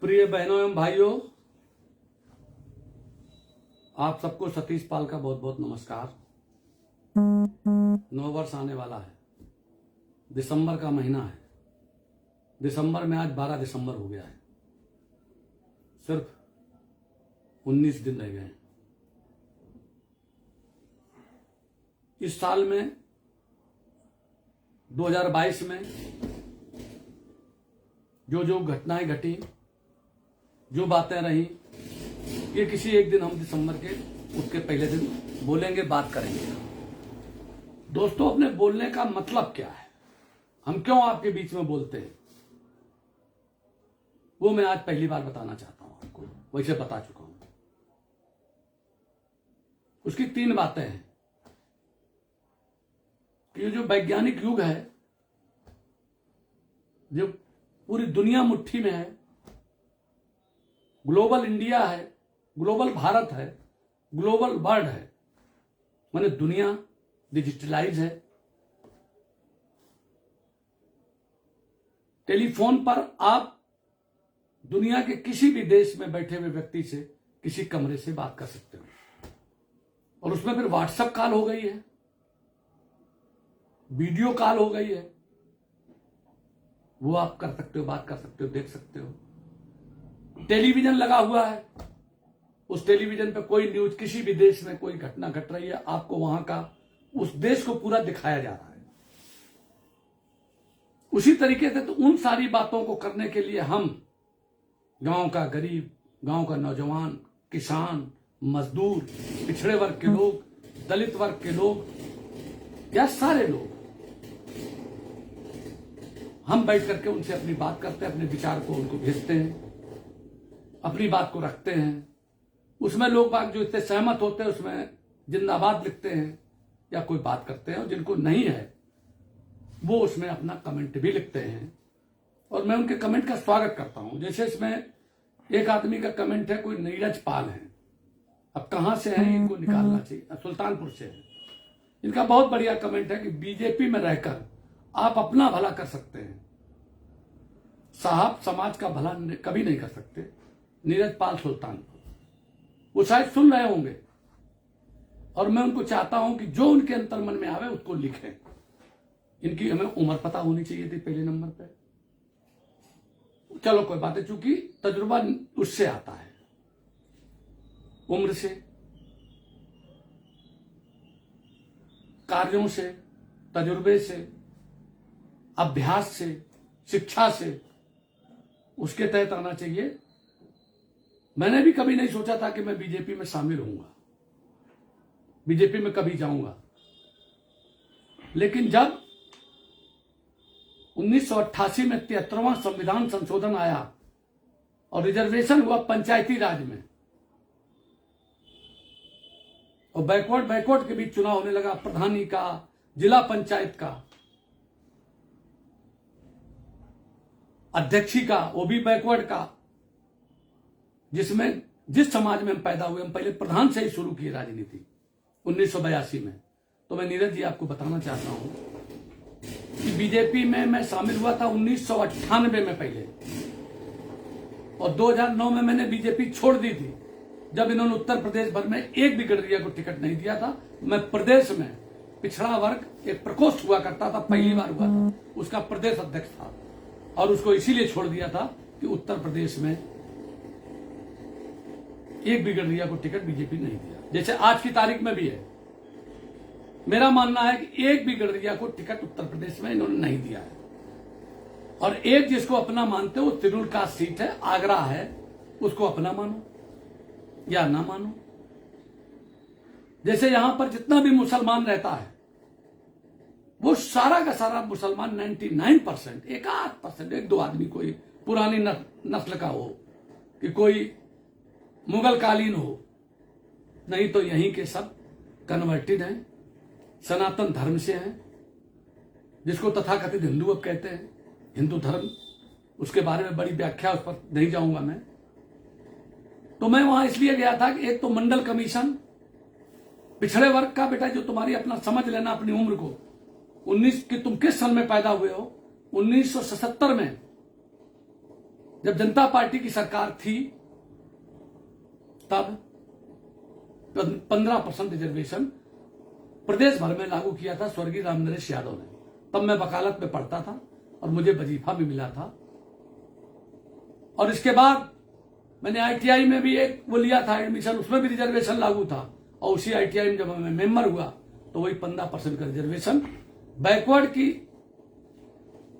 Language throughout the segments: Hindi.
प्रिय बहनों एवं भाइयों, आप सबको सतीश पाल का बहुत बहुत नमस्कार। नव वर्ष आने वाला है, दिसंबर का महीना है। दिसंबर में आज 12 दिसंबर हो गया है, सिर्फ 19 दिन रह गए हैं। इस साल में 2022 में जो जो घटनाएं घटी, जो बातें रही, ये किसी एक दिन हम दिसंबर के उसके पहले दिन बोलेंगे, बात करेंगे। दोस्तों, अपने बोलने का मतलब क्या है, हम क्यों आपके बीच में बोलते हैं, वो मैं आज पहली बार बताना चाहता हूं आपको। वैसे बता चुका हूं। उसकी 3 बातें हैं कि ये जो वैज्ञानिक युग है, जो पूरी दुनिया मुट्ठी में है, ग्लोबल इंडिया है, ग्लोबल भारत है, ग्लोबल वर्ल्ड है, माने दुनिया डिजिटलाइज है। टेलीफोन पर आप दुनिया के किसी भी देश में बैठे हुए व्यक्ति से किसी कमरे से बात कर सकते हो, और उसमें फिर व्हाट्सएप कॉल हो गई है, वीडियो कॉल हो गई है, वो आप कर सकते हो, बात कर सकते हो, देख सकते हो। टेलीविजन लगा हुआ है, उस टेलीविजन पे कोई न्यूज, किसी भी देश में कोई घटना घट रही है, आपको वहां का, उस देश को पूरा दिखाया जा रहा है। उसी तरीके से तो उन सारी बातों को करने के लिए हम गांव का गरीब, गांव का नौजवान, किसान, मजदूर, पिछड़े वर्ग के लोग, दलित वर्ग के लोग, या सारे लोग, हम बैठ करके उनसे अपनी बात करते हैं, अपने विचार को उनको भेजते हैं, अपनी बात को रखते हैं। उसमें लोग बाग जो इससे सहमत होते हैं उसमें जिंदाबाद लिखते हैं या कोई बात करते हैं, और जिनको नहीं है वो उसमें अपना कमेंट भी लिखते हैं, और मैं उनके कमेंट का स्वागत करता हूं। जैसे इसमें एक आदमी का कमेंट है, कोई नीरज पाल है, अब कहां से है इनको निकालना चाहिए, सुल्तानपुर से है। इनका बहुत बढ़िया कमेंट है कि बीजेपी में रहकर आप अपना भला कर सकते हैं, साहब समाज का भला कभी नहीं कर सकते। नीरज पाल सुल्तानपुर, वो शायद सुन रहे होंगे, और मैं उनको चाहता हूं कि जो उनके अंतर मन में आवे उसको लिखें। इनकी हमें उम्र पता होनी चाहिए थी पहले नंबर पे। चलो कोई बात है, चूंकि तजुर्बा उससे आता है, उम्र से, कार्यों से, तजुर्बे से, अभ्यास से, शिक्षा से, उसके तहत आना चाहिए। मैंने भी कभी नहीं सोचा था कि मैं बीजेपी में शामिल होऊंगा, बीजेपी में कभी जाऊंगा, लेकिन जब 1988 में 73वां संविधान संशोधन आया और रिजर्वेशन हुआ पंचायती राज में, और बैकवर्ड के बीच चुनाव होने लगा, प्रधानी का, जिला पंचायत का, अध्यक्षी का, वो भी बैकवर्ड का, जिसमें जिस समाज में हम पैदा हुए, हम पहले प्रधान से ही शुरू किए राजनीति 1982 में। तो मैं नीरज जी आपको बताना चाहता हूं कि बीजेपी में मैं शामिल हुआ था 1998 में पहले, और 2009 में मैंने बीजेपी छोड़ दी थी, जब इन्होंने उत्तर प्रदेश भर में एक भी गडरिया को टिकट नहीं दिया था। मैं प्रदेश में पिछड़ा वर्ग एक प्रकोष्ठ हुआ करता था, पहली बार हुआ था, उसका प्रदेश अध्यक्ष था, और उसको इसीलिए छोड़ दिया था कि उत्तर प्रदेश में एक भी गडरिया को टिकट बीजेपी नहीं दिया। जैसे आज की तारीख में भी है, मेरा मानना है कि एक भी गडरिया को टिकट उत्तर प्रदेश में इन्होंने नहीं दिया है, और एक जिसको अपना मानते हो, तिरुल का सीट है, आगरा है, उसको अपना मानो या ना मानो। जैसे यहां पर जितना भी मुसलमान रहता है, वो सारा का सारा मुसलमान 99%, 1-8%, 1-2 आदमी कोई पुरानी नस्ल का हो, कि कोई मुगल कालीन हो, नहीं तो यहीं के सब कन्वर्टेड हैं, सनातन धर्म से हैं, जिसको तथाकथित हिंदू अब कहते हैं, हिंदू धर्म। उसके बारे में बड़ी व्याख्या, उस पर नहीं जाऊंगा मैं। तो मैं वहां इसलिए गया था कि एक तो मंडल कमीशन, पिछड़े वर्ग का, बेटा जो तुम्हारी अपना समझ लेना अपनी उम्र को, 19 कि तुम किस सन में पैदा हुए हो, 1977 में जब जनता पार्टी की सरकार थी तब 15% रिजर्वेशन प्रदेश भर में लागू किया था स्वर्गीय रामनरेश यादव ने। तब मैं वकालत में पढ़ता था और मुझे वजीफा भी मिला था। और इसके बाद मैंने आईटीआई में भी एक वो लिया था एडमिशन, उसमें भी रिजर्वेशन लागू था। और उसी आईटीआई में जब मैं मेंबर हुआ तो वही 15% का रिजर्वेशन, बैकवर्ड की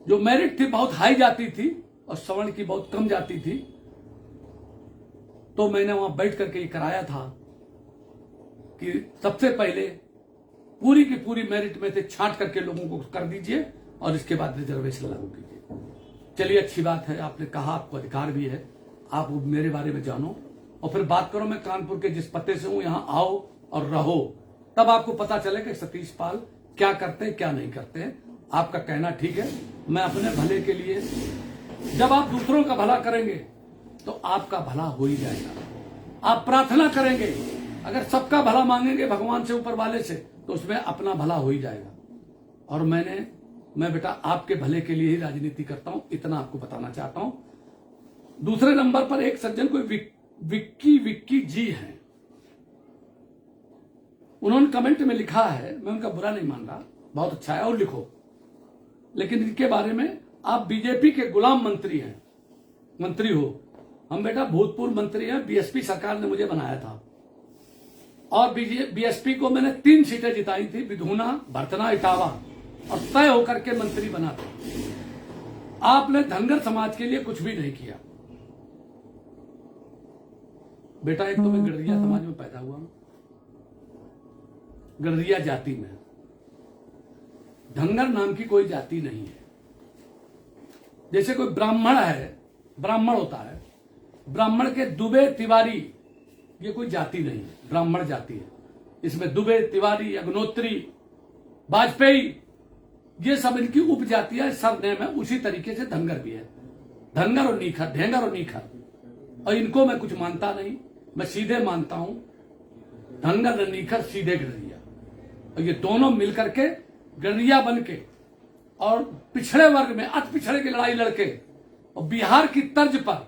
जो मेरिट थी बहुत हाई जाती थी और सवर्ण की बहुत कम जाती थी। तो मैंने वहां बैठ करके ये कराया था कि सबसे पहले पूरी की पूरी मेरिट में से छांट करके लोगों को कर दीजिए और इसके बाद रिजर्वेशन लागू कीजिए। चलिए अच्छी बात है, आपने कहा, आपको अधिकार भी है, आप मेरे बारे में जानो और फिर बात करो। मैं कानपुर के जिस पते से हूं यहां आओ और रहो, तब आपको पता चले कि सतीश पाल क्या करते हैं क्या नहीं करते हैं। आपका कहना ठीक है, मैं अपने भले के लिए, जब आप दूसरों का भला करेंगे तो आपका भला हो ही जाएगा। आप प्रार्थना करेंगे, अगर सबका भला मांगेंगे भगवान से, ऊपर वाले से, तो उसमें अपना भला हो ही जाएगा। और मैं बेटा आपके भले के लिए ही राजनीति करता हूं, इतना आपको बताना चाहता हूं। दूसरे नंबर पर एक सज्जन कोई विक्की जी हैं, उन्होंने कमेंट में लिखा है, मैं उनका बुरा नहीं मान रहा, बहुत अच्छा है और लिखो, लेकिन इनके बारे में आप बीजेपी के गुलाम मंत्री हैं, मंत्री हो। हम बेटा भूतपूर्व मंत्री हैं, बीएसपी सरकार ने मुझे बनाया था और बीएसपी को मैंने 3 सीटें जिताई थी, विधुना, भरतना, इटावा, और तय होकर के मंत्री बना था। आपने धनगर समाज के लिए कुछ भी नहीं किया बेटा। एक तो मैं गडरिया समाज में पैदा हुआ हूं, गडरिया जाति में, धनगर नाम की कोई जाति नहीं है। जैसे कोई ब्राह्मण है, ब्राह्मण होता है, ब्राह्मण के दुबे, तिवारी, ये कोई जाति नहीं है, ब्राह्मण जाति है। इसमें दुबे, तिवारी, अग्नोत्री, वाजपेयी, ये सब इनकी उपजातियां, सरनेम है। उसी तरीके से धनगर भी है, धनगर और नीखर, ढेंगर और नीखर। और इनको मैं कुछ मानता नहीं, मैं सीधे मानता हूं धनगर और नीखर, सीधे गडरिया। और ये दोनों मिलकर के गडरिया बन के और पिछड़े वर्ग में अति पिछड़े की लड़ाई लड़के और बिहार की तर्ज पर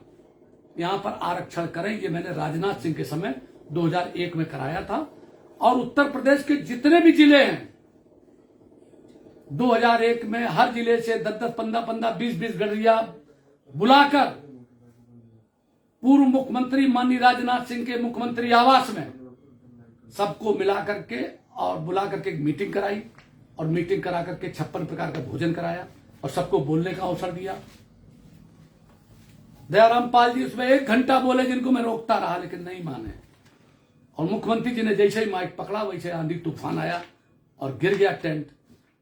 यहां पर आरक्षण करें। ये मैंने राजनाथ सिंह के समय 2001 में कराया था। और उत्तर प्रदेश के जितने भी जिले हैं, 2001 में हर जिले से 10-10, 15-15, 20-20 गडरिया बुलाकर पूर्व मुख्यमंत्री माननीय राजनाथ सिंह के मुख्यमंत्री आवास में सबको मिला करके और बुला करके एक मीटिंग कराई और मीटिंग करा करके 56 प्रकार का भोजन कराया और सबको बोलने का अवसर दिया। दयाराम पाल जी उसमें 1 घंटा बोले, जिनको मैं रोकता रहा लेकिन नहीं माने। और मुख्यमंत्री जी ने जैसे ही माइक पकड़ा वैसे आंधी तूफान आया और गिर गया टेंट।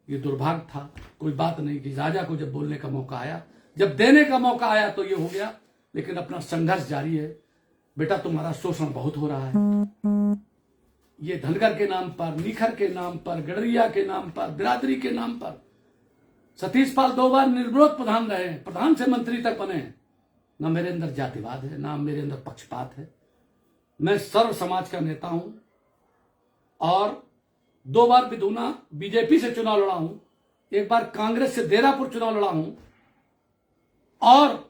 ये दुर्भाग्य था, कोई बात नहीं कि राजा को जब बोलने का मौका आया, जब देने का मौका आया तो ये हो गया। लेकिन अपना संघर्ष जारी है बेटा। तुम्हारा शोषण बहुत हो रहा है, ये धनगर के नाम पर, निखर के नाम पर, गडरिया के नाम पर, बिरादरी के नाम पर। सतीश पाल 2 बार निर्विरोध प्रधान रहे, प्रधान से मंत्री तक बने। ना मेरे अंदर जातिवाद है, ना मेरे अंदर पक्षपात है। मैं सर्व समाज का नेता हूं और 2 बार विधुना बीजेपी से चुनाव लड़ा हूं, 1 बार कांग्रेस से देरापुर चुनाव लड़ा हूं और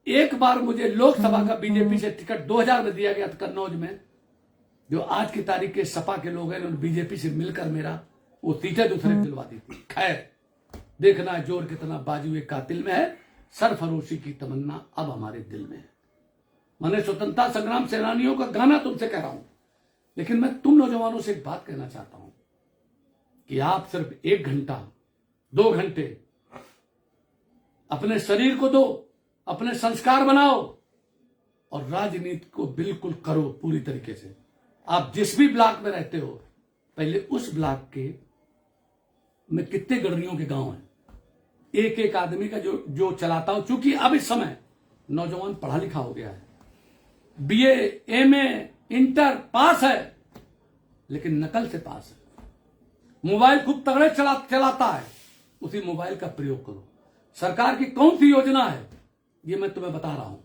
1 बार मुझे लोकसभा का बीजेपी से टिकट 2000 में दिया गया था कन्नौज में। जो आज की तारीख के सपा के लोग हैं, उन्होंने बीजेपी से मिलकर मेरा वो सीटें दूसरे दिलवा दी थी। खैर, देखना जोर कितना बाजू एक कातिल में है, सरफरोशी की तमन्ना अब हमारे दिल में है। मैंने स्वतंत्रता संग्राम सेनानियों का गाना तुमसे कह रहा हूं, लेकिन मैं तुम नौजवानों से एक बात कहना चाहता हूं कि आप सिर्फ 1 घंटा 2 घंटे अपने शरीर को दो, अपने संस्कार बनाओ और राजनीति को बिल्कुल करो पूरी तरीके से। आप जिस भी ब्लॉक में रहते हो, पहले उस ब्लॉक के में कितने गडरियों के गांव हैं, एक आदमी का जो चलाता हो। चूंकि अब इस समय नौजवान पढ़ा लिखा हो गया है, बीए, एमए, इंटर पास है, लेकिन नकल से पास है। मोबाइल खूब तगड़े चलाता है, उसी मोबाइल का प्रयोग करो। सरकार की कौन सी योजना है ये मैं तुम्हें बता रहा हूं।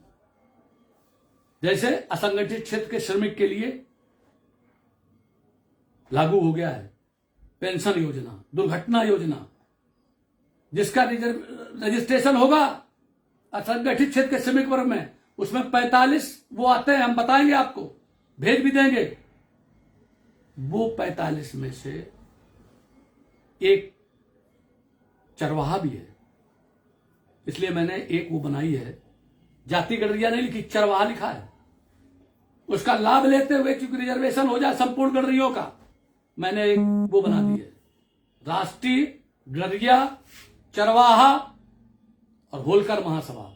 जैसे असंगठित क्षेत्र के श्रमिक के लिए लागू हो गया है पेंशन योजना, दुर्घटना योजना, जिसका रजिस्ट्रेशन होगा असंगठित क्षेत्र के श्रमिक वर्ग में, उसमें 45 वो आते हैं, हम बताएंगे आपको, भेज भी देंगे। वो 45 में से एक चरवाहा भी है, इसलिए मैंने एक वो बनाई है, जाति गडरिया नहीं लिखी, चरवाहा लिखा है। उसका लाभ लेते हुए क्योंकि रिजर्वेशन हो जाए संपूर्ण गडरियों का, मैंने एक वो बना दी है, राष्ट्रीय गडरिया चरवाहा और होलकर महासभा,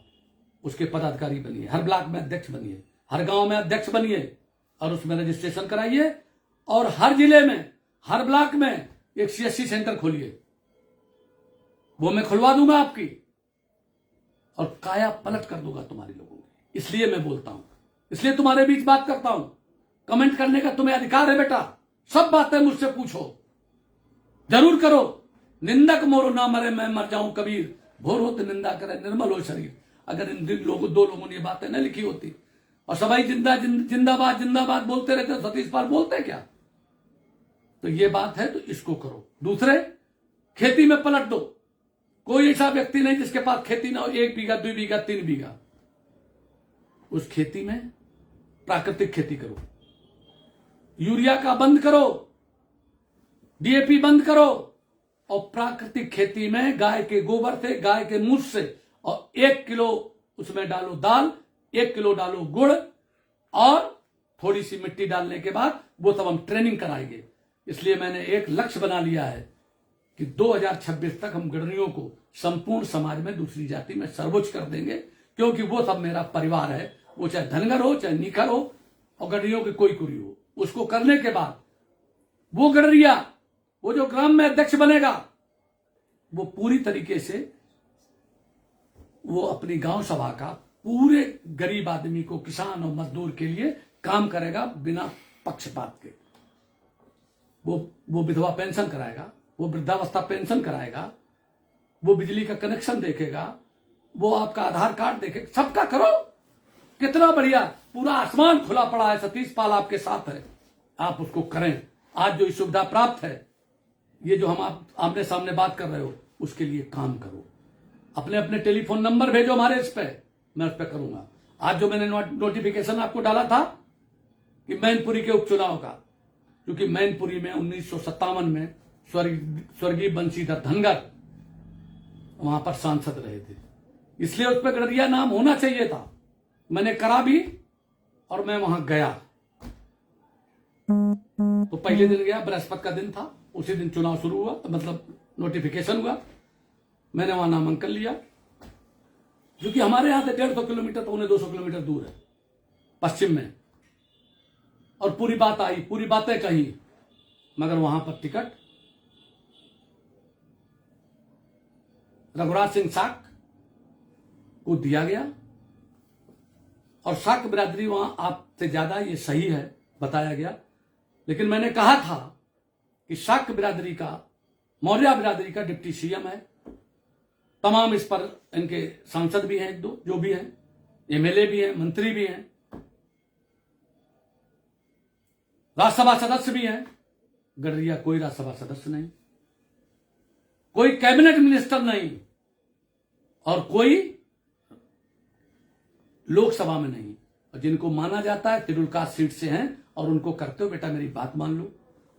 उसके पदाधिकारी बनिए, हर ब्लॉक में अध्यक्ष बनिए, हर गांव में अध्यक्ष बनिए और उसमें रजिस्ट्रेशन कराइए, और हर जिले में, हर ब्लॉक में एक CSC सेंटर खोलिए। वो मैं खुलवा दूंगा आपकी, और काया पलट कर दूंगा तुम्हारे लोगों की। इसलिए मैं बोलता हूं, इसलिए तुम्हारे बीच बात करता हूं। कमेंट करने का तुम्हें अधिकार है बेटा, सब बातें मुझसे पूछो, जरूर करो। निंदक मोरो ना मरे मैं मर जाऊं कबीर, भोर होते निंदा करे निर्मल हो शरीर। अगर इन दो लोगों ने ये बातें न लिखी होती और सभी जिंदाबाद जिंदाबाद बोलते रहते, तो सतीश पाल बोलते क्या? तो ये बात है, तो इसको करो। दूसरे, खेती में पलट दो। कोई ऐसा व्यक्ति नहीं जिसके पास खेती ना हो, 1 बीघा 2 बीघा 3 बीघा, उस खेती में प्राकृतिक खेती करो। यूरिया का बंद करो, DAP बंद करो, और प्राकृतिक खेती में गाय के गोबर से, गाय के मूत्र से, और 1 किलो उसमें डालो दाल, 1 किलो डालो गुड़, और थोड़ी सी मिट्टी डालने के बाद वो सब हम ट्रेनिंग कराएंगे। इसलिए मैंने एक लक्ष्य बना लिया है कि 2026 तक हम गडरियों को संपूर्ण समाज में दूसरी जाति में सर्वोच्च कर देंगे, क्योंकि वो सब मेरा परिवार है। वो चाहे धनगर हो, चाहे निखर हो, और गडरियों की कोई कुरी हो। उसको करने के बाद वो गडरिया, वो जो ग्राम में अध्यक्ष बनेगा, वो पूरी तरीके से वो अपनी गांव सभा का पूरे गरीब आदमी को, किसान और मजदूर के लिए काम करेगा बिना पक्षपात के। वो विधवा पेंशन कराएगा, वो वृद्धावस्था पेंशन कराएगा, वो बिजली का कनेक्शन देखेगा, वो आपका आधार कार्ड देखेगा, सबका करो। कितना बढ़िया, पूरा आसमान खुला पड़ा है, सतीश पाल आपके साथ है, आप उसको करें। आज जो सुविधा प्राप्त है, ये जो हम आप आमने सामने बात कर रहे हो, उसके लिए काम करो। अपने अपने टेलीफोन नंबर भेजो हमारे इस पे, मैं उस पर करूंगा। आज जो मैंने नोटिफिकेशन आपको डाला था कि मैनपुरी के उपचुनाव का, क्योंकि मैनपुरी में 1957 में स्वर्गीय बंशीधर धनगर वहां पर सांसद रहे थे, इसलिए उस पर गडरिया नाम होना चाहिए था। मैंने करा भी, और मैं वहां गया, तो पहले दिन गया, बृहस्पति का दिन था, उसी दिन चुनाव शुरू हुआ, मतलब नोटिफिकेशन हुआ। मैंने वहां नामांकन लिया, क्योंकि हमारे यहां से 150 किलोमीटर, 200 किलोमीटर दूर है पश्चिम में, और पूरी बात आई, पूरी बातें कही, मगर वहां पर टिकट रघुराज सिंह साक को दिया गया, और साक बिरादरी वहां आपसे ज्यादा, ये सही है, बताया गया। लेकिन मैंने कहा था कि साक बिरादरी का, मौर्य बिरादरी का डिप्टी CM है, तमाम इस पर इनके सांसद भी हैं, 1-2 जो भी हैं, MLA भी हैं, मंत्री भी हैं, राज्यसभा सदस्य भी हैं। गडरिया कोई राज्यसभा सदस्य नहीं, कोई कैबिनेट मिनिस्टर नहीं, और कोई लोकसभा में नहीं, और जिनको माना जाता है तिरुलका सीट से हैं, और उनको करते हो। बेटा मेरी बात मान लो,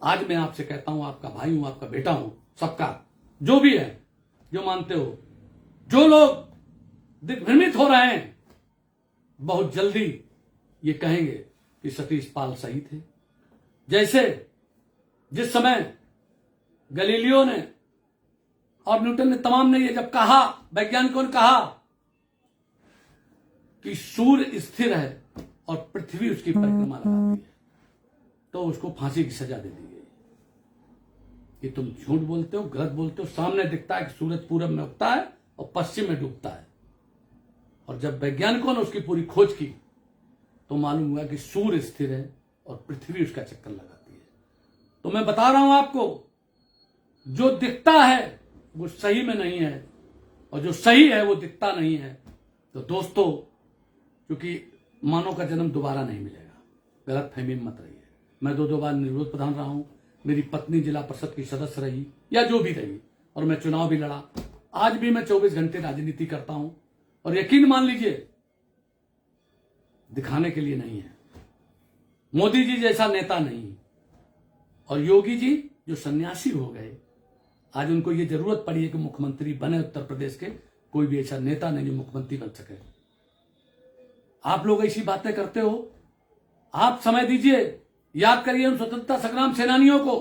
आज मैं आपसे कहता हूं, आपका भाई हूं, आपका बेटा हूं, सबका जो भी है, जो मानते हो, जो लोग दिग्भ्रमित हो रहे हैं, बहुत जल्दी ये कहेंगे कि सतीश पाल सही थे। जैसे जिस समय गलीलियो ने और न्यूटन ने, तमाम ने ये जब कहा, वैज्ञानिकों ने कहा कि सूर्य स्थिर है और पृथ्वी उसकी परिक्रमा लगाती है, तो उसको फांसी की सजा दे दी गई कि तुम झूठ बोलते हो, गलत बोलते हो। सामने दिखता है कि सूरज पूरब में उगता है और पश्चिम में डूबता है, और जब वैज्ञानिकों ने उसकी पूरी खोज की, तो मालूम हुआ कि सूर्य स्थिर है और पृथ्वी उसका चक्कर लगाती है। तो मैं बता रहा हूं आपको, जो दिखता है वो सही में नहीं है, और जो सही है वो दिखता नहीं है। तो दोस्तों, क्योंकि मानव का जन्म दोबारा नहीं मिलेगा, गलत फहमी मत रहिए। मैं 2 बार निर्विरोध प्रधान रहा हूं, मेरी पत्नी जिला परिषद की सदस्य रही, या जो भी रही, और मैं चुनाव भी लड़ा। आज भी मैं 24 घंटे राजनीति करता हूं, और यकीन मान लीजिए दिखाने के लिए नहीं है। मोदी जी जैसा नेता नहीं, और योगी जी जो सन्यासी हो गए, आज उनको ये जरूरत पड़ी है कि मुख्यमंत्री बने उत्तर प्रदेश के। कोई भी ऐसा नेता नहीं जो मुख्यमंत्री बन सके। आप लोग ऐसी बातें करते हो, आप समय दीजिए, याद करिए उन स्वतंत्रता संग्राम सेनानियों को।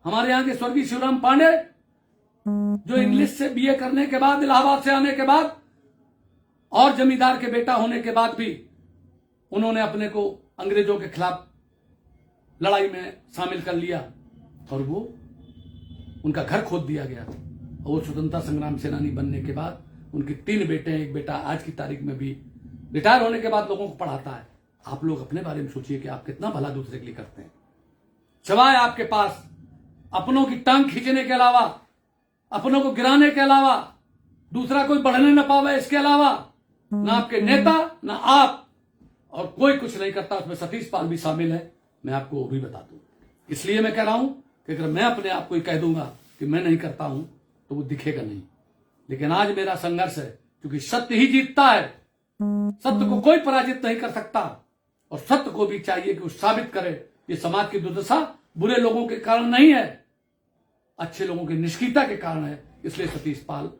हमारे यहां के स्वर्गीय शिवराम पांडे, जो इंग्लिश से बीए करने के बाद, इलाहाबाद से आने के बाद और जमींदार के बेटा होने के बाद भी उन्होंने अपने को अंग्रेजों के खिलाफ लड़ाई में शामिल कर लिया, और वो उनका घर खोद दिया गया। और वो स्वतंत्रता संग्राम सेनानी बनने के बाद उनके 3 बेटे हैं। एक बेटा आज की तारीख में भी रिटायर होने के बाद लोगों को पढ़ाता है। आप लोग अपने बारे में सोचिए कि आप कितना भला दूसरे के लिए करते हैं। सिवाय आपके पास अपनों की टांग खींचने के अलावा, अपनों को गिराने के अलावा, दूसरा कोई बढ़ने न पावे इसके अलावा, ना आपके नेता ना आप, और कोई कुछ नहीं करता। उसमें सतीश पाल भी शामिल है, मैं आपको वो भी बता दूं। इसलिए मैं कह रहा हूं कि अगर मैं अपने आप को ही कह दूंगा कि मैं नहीं करता हूं तो वो दिखेगा नहीं। लेकिन आज मेरा संघर्ष है, क्योंकि सत्य ही जीतता है। सत्य को कोई पराजित नहीं कर सकता, और सत्य को भी चाहिए कि वो साबित करे ये समाज की दुर्दशा बुरे लोगों के कारण नहीं है, अच्छे लोगों की निष्क्रियता के कारण है। इसलिए सतीश पाल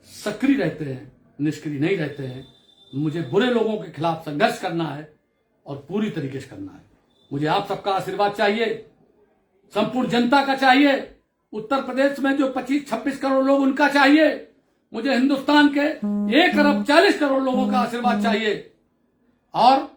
सक्रिय रहते हैं, निष्क्रिय नहीं रहते हैं। मुझे बुरे लोगों के खिलाफ संघर्ष करना है और पूरी तरीके से करना है। मुझे आप सबका आशीर्वाद चाहिए, संपूर्ण जनता का चाहिए। उत्तर प्रदेश में जो 25-26 करोड़ लोग, उनका चाहिए। मुझे हिंदुस्तान के 1 अरब 40 करोड़ लोगों का आशीर्वाद चाहिए। और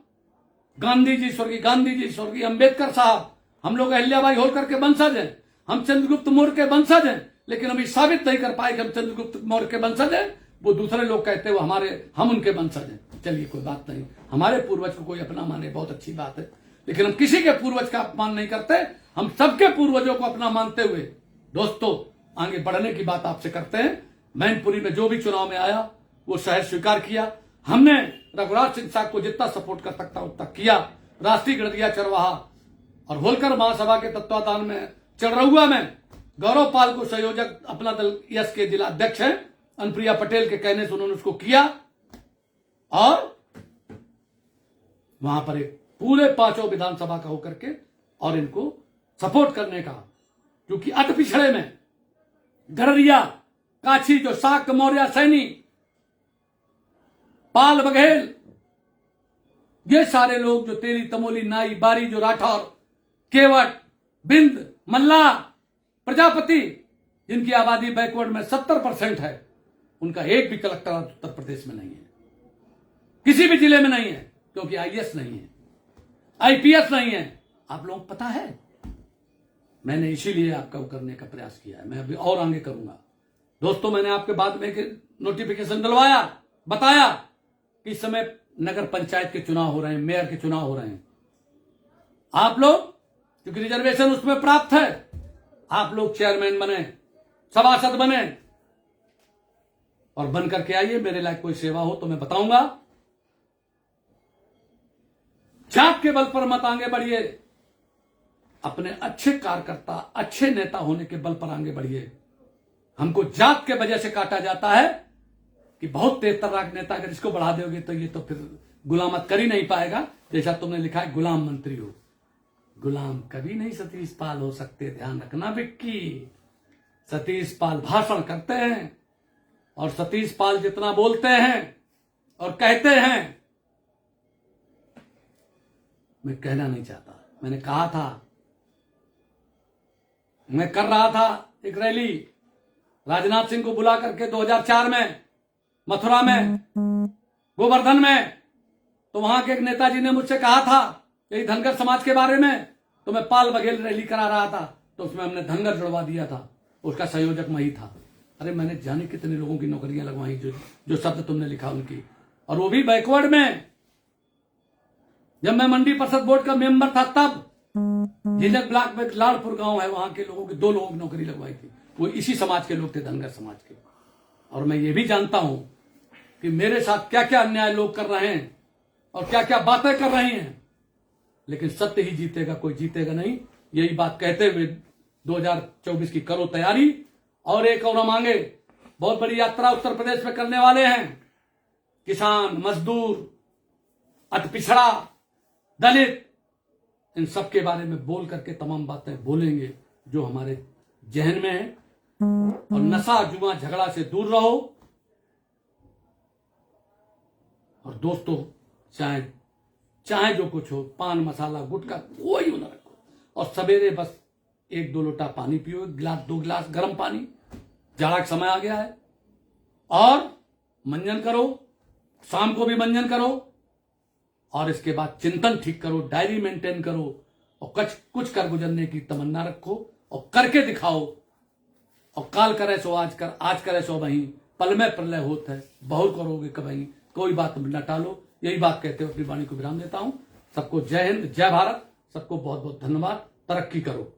गांधी जी, स्वर्गीय अंबेडकर साहब, हम लोग अहिल्याबाई होलकर के वंशज हैं, हम चंद्रगुप्त मौर्य के वंशज हैं, लेकिन अभी साबित नहीं कर पाए कि हम चंद्रगुप्त मौर्य के वंशज हैं। वो दूसरे लोग कहते हैं हम उनके वंशज हैं। चलिए कोई बात नहीं, हमारे पूर्वज को कोई अपना माने, बहुत अच्छी बात है, लेकिन हम किसी के पूर्वज का अपमान नहीं करते। हम सबके पूर्वजों को अपना मानते हुए दोस्तों आगे बढ़ने की बात आपसे करते हैं। मैनपुरी में जो भी चुनाव में आया वो शहर स्वीकार किया। हमने रघुराज सिंह साहब को जितना सपोर्ट कर सकता उतना किया। राष्ट्रीय गड़दिया चरवाहा और होलकर महासभा के तत्वाधान में चढ़रहुआ में गौरव पाल को संयोजक, अपना दल यस के जिला अध्यक्ष है, अनुप्रिया पटेल के कहने से उन्होंने उसको किया, और वहां पर एक पूरे 5 विधानसभा का होकर के और इनको सपोर्ट करने का, क्योंकि अति पिछड़े में गड़रिया, काछी, जो शाक्त, मौर्य, सैनी, पाल, बघेल, ये सारे लोग जो तेली, तमोली, नाई, बारी, जो राठौर, केवट, बिंद, मल्ला, प्रजापति, जिनकी आबादी बैकवर्ड में 70% है, उनका एक भी कलेक्टर उत्तर प्रदेश में नहीं है, किसी भी जिले में नहीं है, क्योंकि आईएएस नहीं है, आईपीएस नहीं है। आप लोगों को पता है, मैंने इसीलिए आपका करने का प्रयास किया है। मैं अभी और आगे करूंगा। दोस्तों, मैंने आपके बाद में नोटिफिकेशन डलवाया, बताया कि इस समय नगर पंचायत के चुनाव हो रहे हैं, मेयर के चुनाव हो रहे हैं। आप लोग, क्योंकि रिजर्वेशन उसमें प्राप्त है, आप लोग चेयरमैन बने, सभासद बने, और बन करके आइए। मेरे लायक कोई सेवा हो तो मैं बताऊंगा। जात के बल पर मत आगे बढ़िए, अपने अच्छे कार्यकर्ता, अच्छे नेता होने के बल पर आगे बढ़िए। हमको जात के वजह से काटा जाता है कि बहुत तेज तर्राक नेता, अगर इसको बढ़ा दोगे तो ये तो फिर गुलामत कर ही नहीं पाएगा। जैसा तुमने लिखा है, गुलाम मंत्री हो। गुलाम कभी नहीं सतीश पाल हो सकते, ध्यान रखना विक्की। सतीश पाल भाषण करते हैं, और सतीश पाल जितना बोलते हैं और कहते हैं, मैं कहना नहीं चाहता। मैंने कहा था, मैं कर रहा था एक रैली राजनाथ सिंह को बुला करके 2004 में मथुरा में, गोवर्धन में, तो वहां के एक नेताजी ने मुझसे कहा था यही धनगर समाज के बारे में, तो मैं पाल बघेल रैली करा रहा था, तो उसमें हमने धनगर जुड़वा दिया था, उसका संयोजक मैं ही था। अरे मैंने जाने कितने लोगों की नौकरियां लगवाई, जो शब्द तुमने लिखा उनकी, और वो भी बैकवर्ड में। जब मैं मंडी परिषद बोर्ड का मेंबर था तब झिझक ब्लॉक में लाड़पुर गांव है, वहां के लोगों की 2 लोगों की नौकरी लगवाई थी। वो इसी समाज के लोग थे, धनगर समाज के। और मैं ये भी जानता हूं कि मेरे साथ क्या क्या अन्याय लोग कर रहे हैं और क्या क्या बातें कर रही हैं, लेकिन सत्य ही जीतेगा, कोई जीतेगा नहीं। यही बात कहते हुए 2024 की करो तैयारी। और एक और हम आगे बहुत बड़ी यात्रा उत्तर प्रदेश में करने वाले हैं। किसान, मजदूर, अति पिछड़ा, दलित, इन सब के बारे में बोल करके तमाम बातें बोलेंगे जो हमारे जहन में है। और नशा, जुआ, झगड़ा से दूर रहो। और दोस्तों, चाहे जो कुछ हो, पान मसाला गुटखा कोई ना रखो। और सवेरे बस 1-2 लोटा पानी पियो, 1-2 गिलास गर्म पानी। जाड़ा का समय आ गया है। और मंजन करो, शाम को भी मंजन करो। और इसके बाद चिंतन ठीक करो, डायरी मेंटेन करो, और कुछ कर गुजरने की तमन्ना रखो और करके दिखाओ। और काल करे सो आज करे सो वहीं, पल में प्रलय होत है, बहुत करोगे कभी, कोई बात न टालो। यही बात कहते हुए अपनी वाणी को विराम देता हूं। सबको जय हिंद, जय भारत। सबको बहुत बहुत धन्यवाद। तरक्की करो।